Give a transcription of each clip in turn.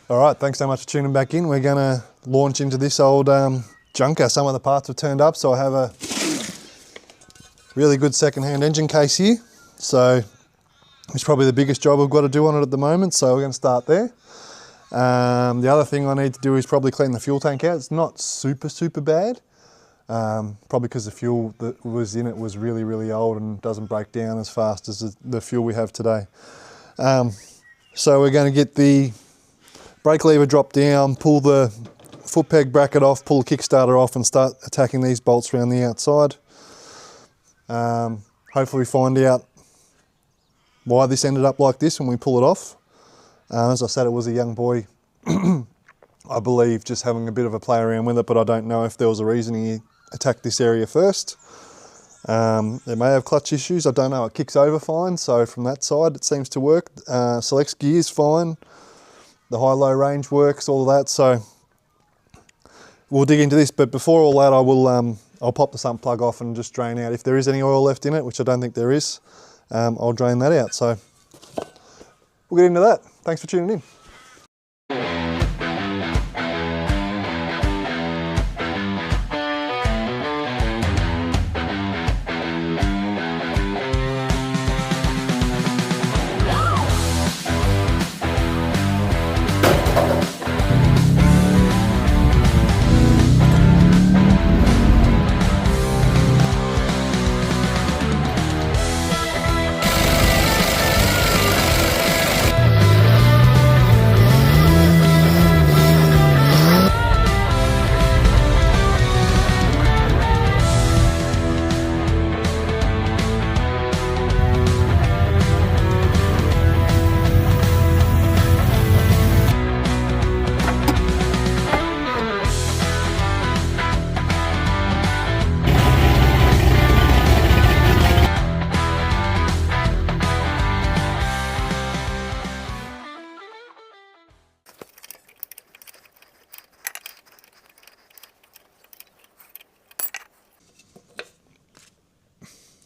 All right, thanks so much for tuning back in. We're going to launch into this old junker. Some of the parts have turned up, so I have a really good second-hand engine case here. So it's probably the biggest job I've got to do on it at the moment, so we're going to start there. The other thing I need to do is probably clean the fuel tank out. It's not super bad, probably because the fuel that was in it was really old and doesn't break down as fast as the fuel we have today. So we're going to get the brake lever drop down, pull the foot peg bracket off, pull the kickstarter off and start attacking these bolts around the outside. Hopefully find out why this ended up like this when we pull it off. As I said, it was a young boy, I believe, just having a bit of a play around with it, but I don't know if there was a reason he attacked this area first. It may have clutch issues, I don't know. It kicks over fine, so from that side it seems to work. Selects gears fine. The high-low range works, all of that, so we'll dig into this. But before all that, I'll pop the sump plug off and just drain out. If there is any oil left in it, which I don't think there is, I'll drain that out. So we'll get into that. Thanks for tuning in.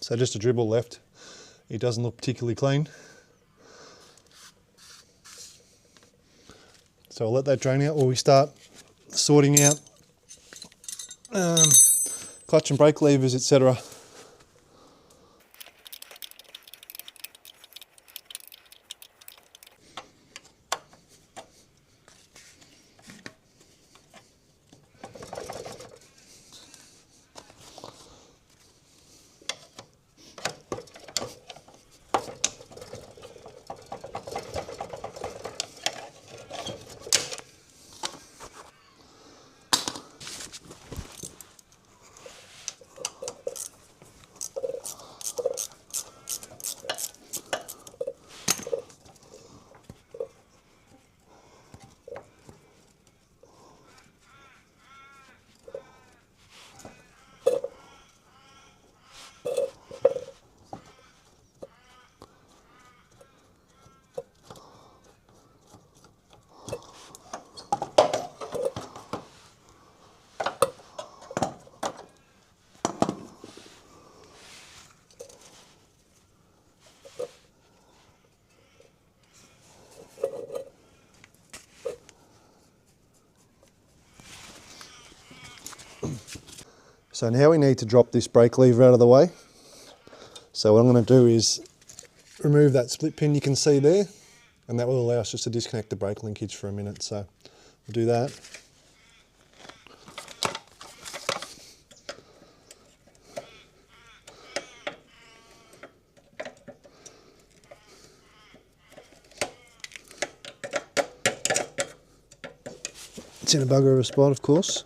So just a dribble left. It doesn't look particularly clean. So I'll let that drain out while we start sorting out clutch and brake levers, etc. So now we need to drop this brake lever out of the way. So what I'm going to do is remove that split pin you can see there, and that will allow us just to disconnect the brake linkage for a minute. So we'll do that. It's in a bugger of a spot, of course.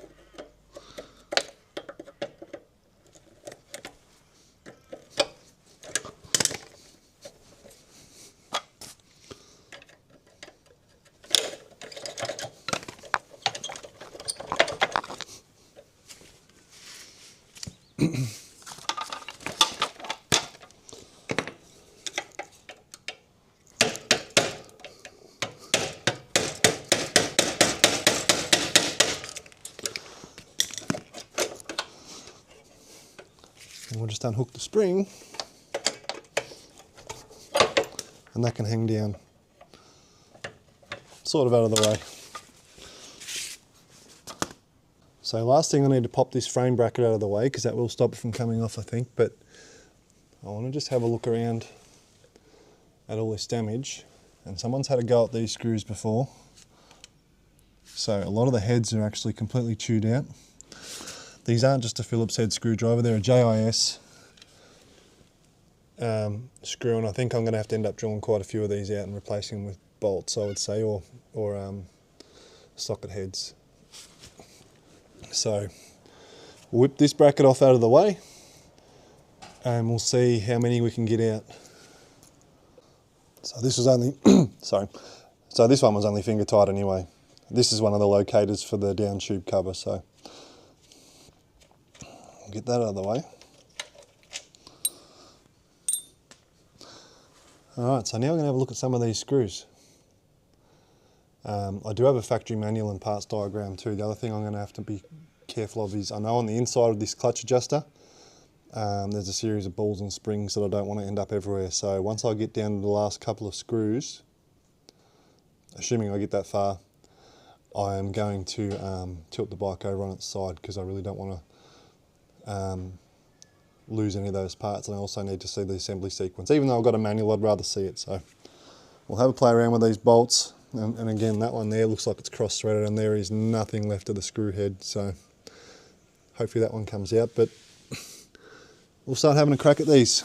And we'll just unhook the spring, and that can hang down sort of out of the way. So last thing, I need to pop this frame bracket out of the way because that will stop it from coming off, I think, but I want to just have a look around at all this damage. And someone's had a go at these screws before. So a lot of the heads are actually completely chewed out. These aren't just a Phillips head screwdriver, they're a JIS screw, and I think I'm going to have to end up drilling quite a few of these out and replacing them with bolts, I would say, or socket heads. So we'll whip this bracket off out of the way and we'll see how many we can get out. So this was only, sorry, so this one was only finger tight anyway. This is one of the locators for the down tube cover, so I'll get that out of the way. Alright, so now we're going to have a look at some of these screws. I do have a factory manual and parts diagram too. The other thing I'm going to have to be careful of is, I know on the inside of this clutch adjuster, there's a series of balls and springs that I don't want to end up everywhere. So once I get down to the last couple of screws, assuming I get that far, I am going to tilt the bike over on its side because I really don't want to lose any of those parts, and I also need to see the assembly sequence. Even though I've got a manual, I'd rather see it. So we'll have a play around with these bolts, and again, that one there looks like it's cross-threaded and there is nothing left of the screw head, so hopefully that one comes out, but we'll start having a crack at these.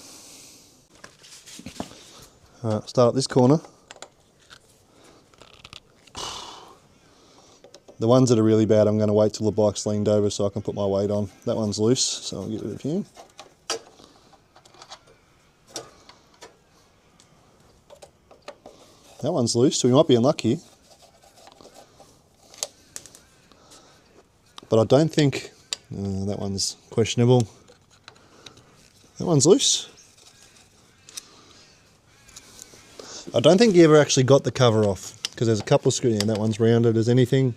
Alright, start at this corner. The ones that are really bad, I'm going to wait till the bike's leaned over so I can put my weight on. That one's loose, so I'll get rid of him. That one's loose, so we might be unlucky. But I don't think, that one's questionable. That one's loose. I don't think you ever actually got the cover off, because there's a couple of screws, and that one's rounded as anything.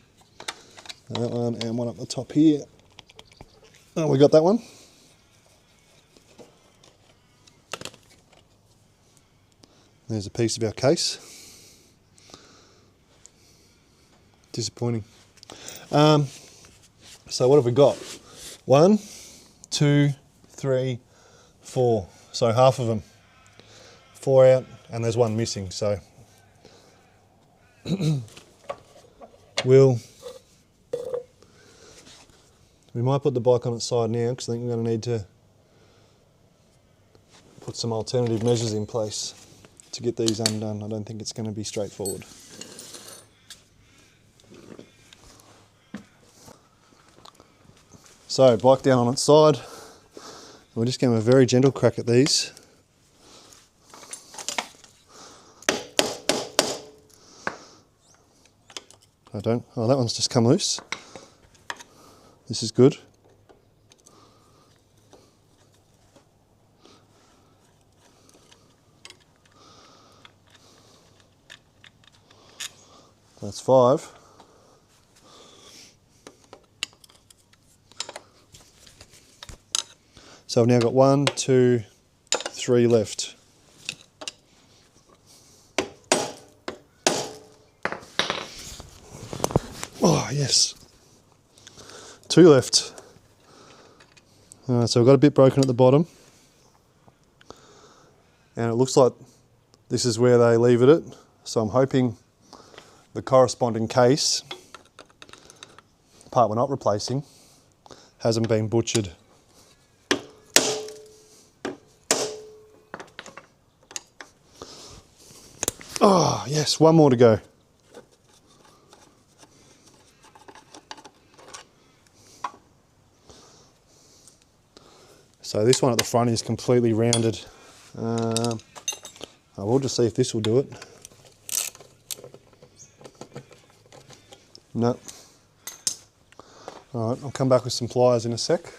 That one, and one up the top here. Oh, we got that one. There's a piece of our case. Disappointing. So what have we got? 1, 2, 3, 4. So half of them. 4 out, and there's one missing. So we might put the bike on its side now because I think we're going to need to put some alternative measures in place to get these undone. I don't think it's going to be straightforward. So, bike down on its side. We're just going to have a very gentle crack at these. Oh, that one's just come loose. This is good. That's 5. So I've now got 1, 2, 3 left. Oh, yes. 2 left. So we've got a bit broken at the bottom. And it looks like this is where they leave it. So I'm hoping the corresponding case, the part we're not replacing, hasn't been butchered. Oh, yes, 1 more to go. So this one at the front is completely rounded. I will just see if this will do it. No. Alright, I'll come back with some pliers in a sec.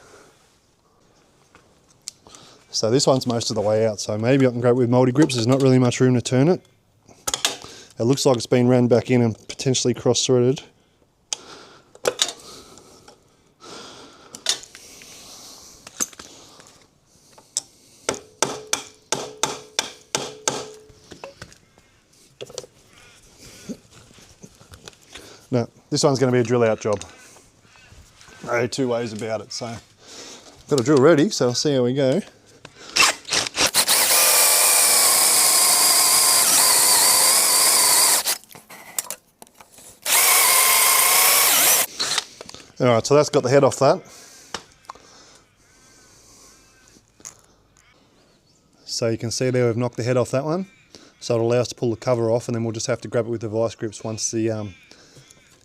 So this one's most of the way out, so maybe I can grab it with multi-grips. There's not really much room to turn it. It looks like it's been ran back in and potentially cross-threaded. No, this one's going to be a drill out job. no two ways about it. So I've got a drill ready, so I'll see how we go. All right, so that's got the head off that. So you can see there we've knocked the head off that one. So it'll allow us to pull the cover off, and then we'll just have to grab it with the vice grips once the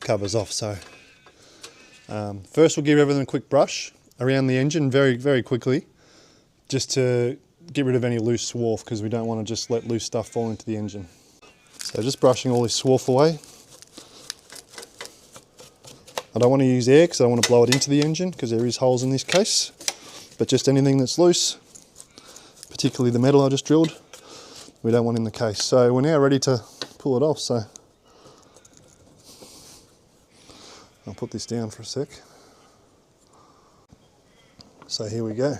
cover's off. So first we'll give everything a quick brush around the engine very, very quickly, just to get rid of any loose swarf, because we don't want to just let loose stuff fall into the engine. So just brushing all this swarf away. I don't want to use air because I don't want to blow it into the engine, because there is holes in this case, but just anything that's loose, particularly the metal I just drilled, we don't want in the case. So we're now ready to pull it off. So I'll put this down for a sec. So here we go.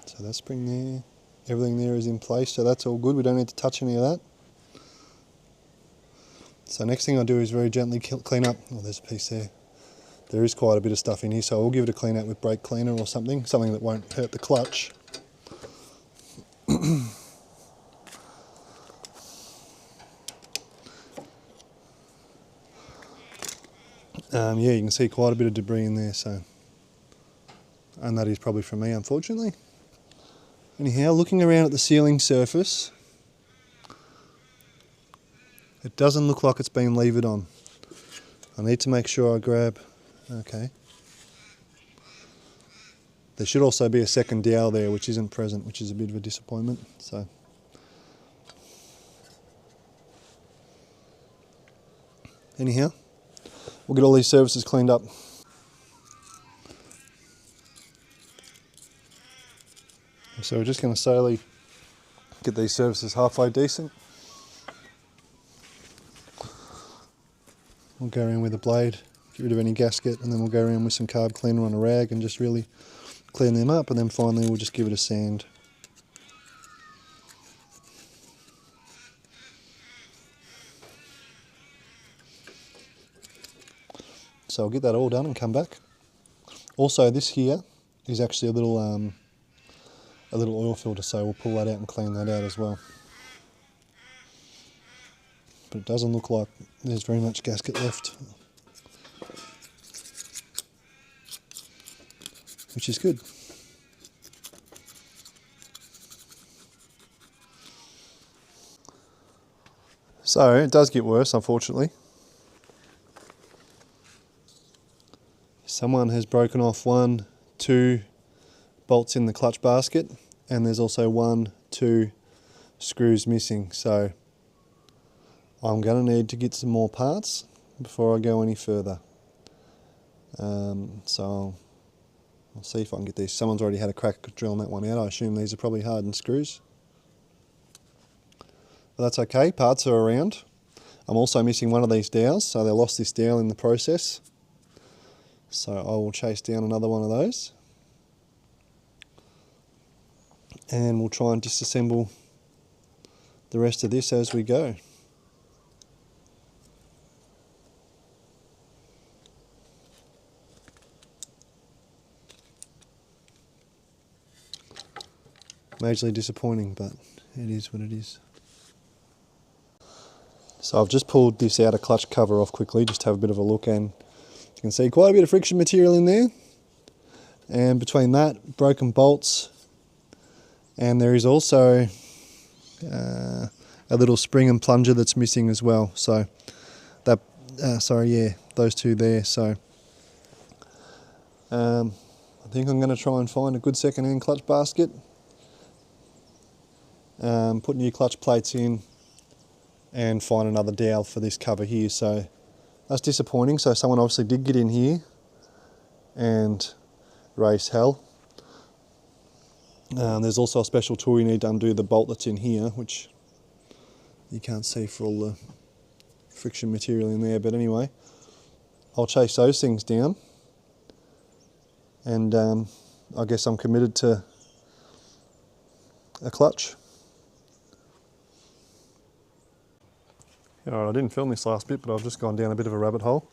So that spring there, everything there is in place, so that's all good. We don't need to touch any of that. So next thing I do is very gently clean up. Oh, there's a piece there. There is quite a bit of stuff in here, so I'll give it a clean out with brake cleaner or something that won't hurt the clutch. Yeah, you can see quite a bit of debris in there, so, and that is probably from me, unfortunately. Anyhow, looking around at the sealing surface, it doesn't look like it's been levered on. I need to make sure I grab, okay. There should also be a second dowel there which isn't present, which is a bit of a disappointment. So anyhow, we'll get all these surfaces cleaned up. So we're just going to slowly get these surfaces halfway decent. We'll go around with a blade, get rid of any gasket, and then we'll go around with some carb cleaner on a rag and just really clean them up, and then finally we'll just give it a sand. So I'll get that all done and come back. Also, this here is actually a little oil filter, so we'll pull that out and clean that out as well. But it doesn't look like there's very much gasket left, which is good. So it does get worse, unfortunately. Someone has broken off 1, 2 bolts in the clutch basket, and there's also 1, 2 screws missing. So I'm going to need to get some more parts before I go any further. So I'll see if I can get these. Someone's already had a crack drilling that one out. I assume these are probably hardened screws. But that's okay, parts are around. I'm also missing one of these dowels, so they lost this dowel in the process. So I will chase down another one of those. And we'll try and disassemble the rest of this as we go. Majorly disappointing, but it is what it is. So I've just pulled this outer clutch cover off quickly, just to have a bit of a look, and you can see quite a bit of friction material in there. And between that, broken bolts, and there is also a little spring and plunger that's missing as well. So that, those two there. So I think I'm going to try and find a good second-hand clutch basket. Put new clutch plates in and find another dowel for this cover here. So that's disappointing. So someone obviously did get in here and raise hell. There's also a special tool you need to undo the bolt that's in here, which you can't see for all the friction material in there. But anyway, I'll chase those things down, and I guess I'm committed to a clutch. Alright, I didn't film this last bit, but I've just gone down a bit of a rabbit hole,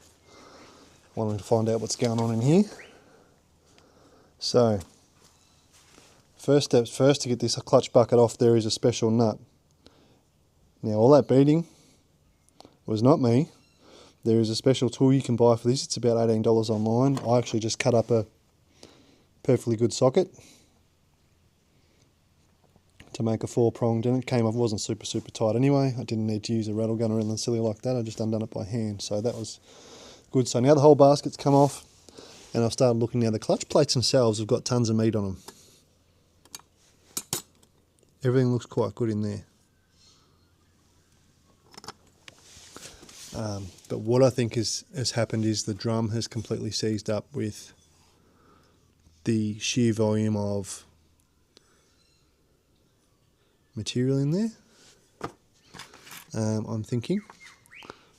wanting to find out what's going on in here. So, first steps first, to get this clutch bucket off, there is a special nut. Now all that beating was not me. There is a special tool you can buy for this. It's about $18 online. I actually just cut up a perfectly good socket to make a 4-pronged, and it came off. It wasn't super tight anyway. I didn't need to use a rattle gun or anything silly like that. I just undone it by hand, so that was good. So now the whole basket's come off, and I've started looking now. The clutch plates themselves have got tons of meat on them. Everything looks quite good in there. But what I think has happened is the drum has completely seized up with the sheer volume of material in there. I'm thinking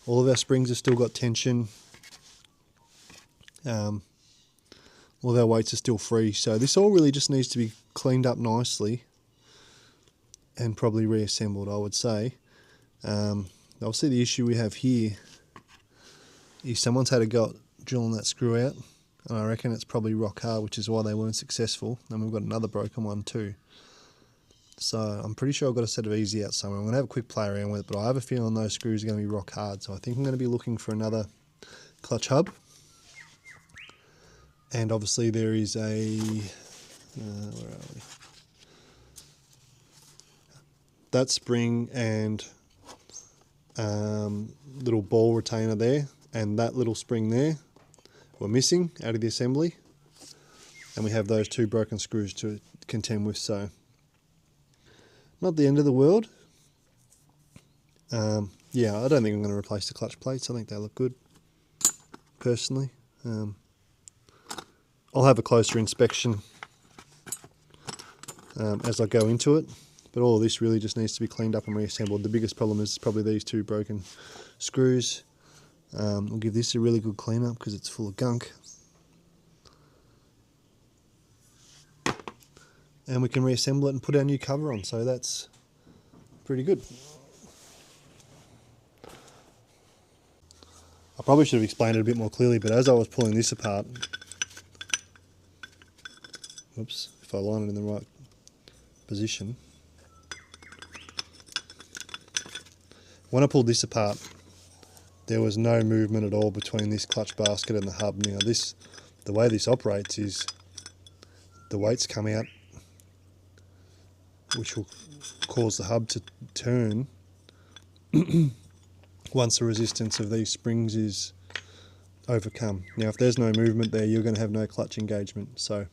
all of our springs have still got tension. All of our weights are still free, so this all really just needs to be cleaned up nicely and probably reassembled, I would say. Obviously the issue we have here is someone's had a go at drilling that screw out, and I reckon it's probably rock hard, which is why they weren't successful. And we've got another broken one too. So I'm pretty sure I've got a set of easy out somewhere. I'm going to have a quick play around with it, but I have a feeling those screws are going to be rock hard. So I think I'm going to be looking for another clutch hub. And obviously there is a, where are we? That spring and little ball retainer there, and that little spring there were missing out of the assembly, and we have those two broken screws to contend with, so not the end of the world. Yeah, I don't think I'm going to replace the clutch plates. I think they look good, personally. I'll have a closer inspection as I go into it, but all of this really just needs to be cleaned up and reassembled. The biggest problem is probably these two broken screws. We'll give this a really good clean up because it's full of gunk. And we can reassemble it and put our new cover on, so that's pretty good. I probably should have explained it a bit more clearly, but as I was pulling this apart, whoops, if I line it in the right position, when I pulled this apart, there was no movement at all between this clutch basket and the hub. Now the way this operates is the weights come out, which will cause the hub to turn once the resistance of these springs is overcome. Now if there's no movement there, you're going to have no clutch engagement, so,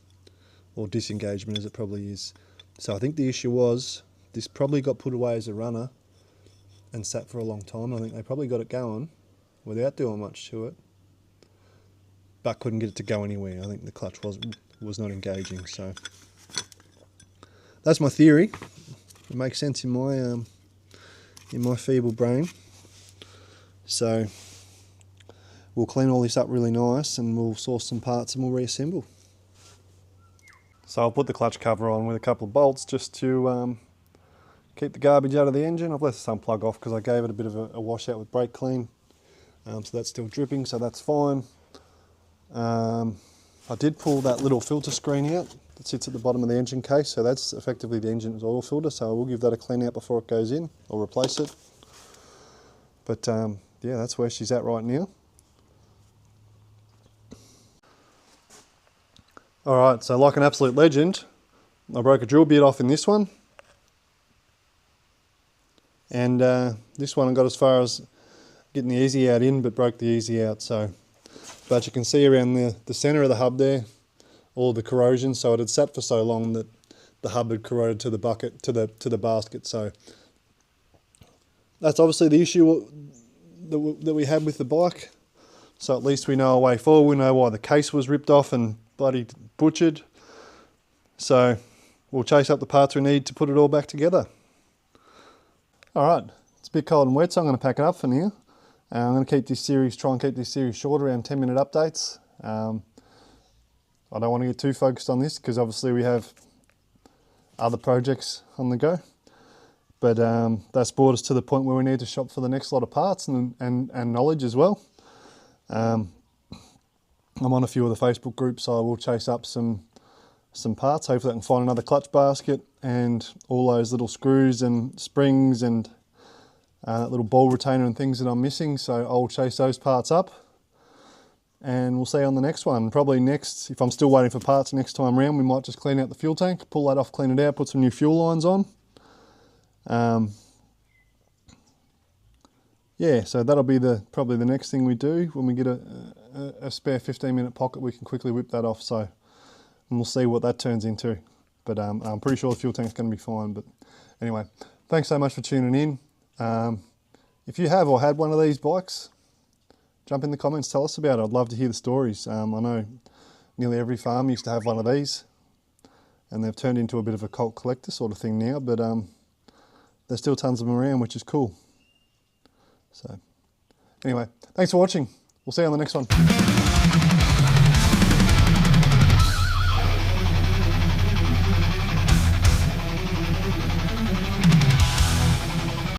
or disengagement as it probably is. So I think the issue was this probably got put away as a runner and sat for a long time. I think they probably got it going without doing much to it, but couldn't get it to go anywhere. I think the clutch was not engaging. So that's my theory. It makes sense in my feeble brain. So we'll clean all this up really nice, and we'll source some parts and we'll reassemble. So I'll put the clutch cover on with a couple of bolts just to keep the garbage out of the engine. I've left the sun plug off because I gave it a bit of a washout with brake clean. So that's still dripping, so that's fine. I did pull that little filter screen out that sits at the bottom of the engine case, so that's effectively the engine's oil filter, so I will give that a clean out before it goes in, or replace it. But yeah, that's where she's at right now. Alright, so like an absolute legend, I broke a drill bit off in this one. And this one I got as far as getting the easy out in, but broke the easy out. So, but you can see around the center of the hub there, all the corrosion. So it had sat for so long that the hub had corroded to the bucket, to the basket. So that's obviously the issue that we had with the bike. So at least we know a way forward. We know why the case was ripped off and bloody butchered. So we'll chase up the parts we need to put it all back together. All right, it's a bit cold and wet, so I'm going to pack it up for now. I'm going to keep this series, try and keep this series short, around 10-minute updates. I don't want to get too focused on this because obviously we have other projects on the go. But that's brought us to the point where we need to shop for the next lot of parts and knowledge as well. I'm on a few of the Facebook groups, so I will chase up some parts. Hopefully I can find another clutch basket and all those little screws and springs and that little ball retainer and things that I'm missing. So I'll chase those parts up and we'll see you on the next one. Probably next, if I'm still waiting for parts next time round, we might just clean out the fuel tank, pull that off, clean it out, put some new fuel lines on. Yeah, so that'll be probably the next thing we do. When we get a spare 15-minute pocket, we can quickly whip that off. So, and we'll see what that turns into. But I'm pretty sure the fuel tank's going to be fine. But anyway, thanks so much for tuning in. If you have or had one of these bikes, jump in the comments, tell us about it. I'd love to hear the stories. I know nearly every farm used to have one of these, and they've turned into a bit of a cult collector sort of thing now, but there's still tons of them around, which is cool. So anyway, thanks for watching. We'll see you on the next one.